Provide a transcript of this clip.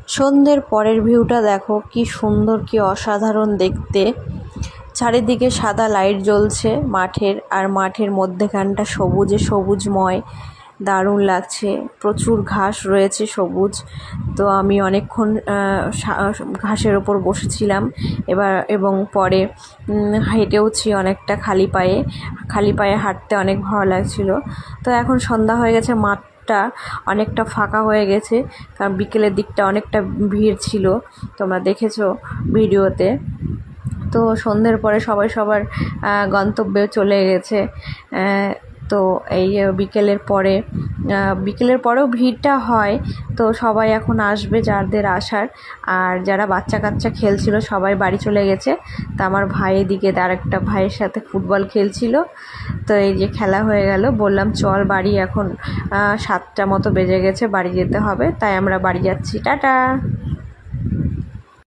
সন্ধ্যের পরের ভিউটা দেখো, কি সুন্দর, কি অসাধারণ দেখতে। চারিদিকে সাদা লাইট জ্বলছে মাঠের, আর মাঠের মধ্যেখানটা সবুজে সবুজময়, দারুণ লাগছে। প্রচুর ঘাস রয়েছে, সবুজ। তো আমি অনেকক্ষণ ঘাসের ওপর বসেছিলাম এবং পরে হেঁটেওছি অনেকটা খালি পায়ে হাঁটতে অনেক ভালো লাগছিল। তো এখন সন্ধ্যা হয়ে গেছে, মাঠটা অনেকটা ফাঁকা হয়ে গেছে, কারণ বিকেলের দিকটা অনেকটা ভিড় ছিল, তোমরা দেখেছো ভিডিওতে। তো সন্ধ্যের পরে সবাই সবার গন্তব্যে চলে গেছে। তো এই বিকেলের পরেও ভিড়টা হয়। তো সবাই এখন আসবে, যাদের আসার। আর যারা বাচ্চা কাচ্চা খেলছিল সবাই বাড়ি চলে গেছে। তা আমার ভাই এদিকে আরেকটা ভাইয়ের সাথে ফুটবল খেলছিল। তো এই যে খেলা হয়ে গেল, বললাম চল বাড়ি, এখন 7টা মতো বেজে গেছে, বাড়ি যেতে হবে। তাই আমরা বাড়ি যাচ্ছি, টাটা।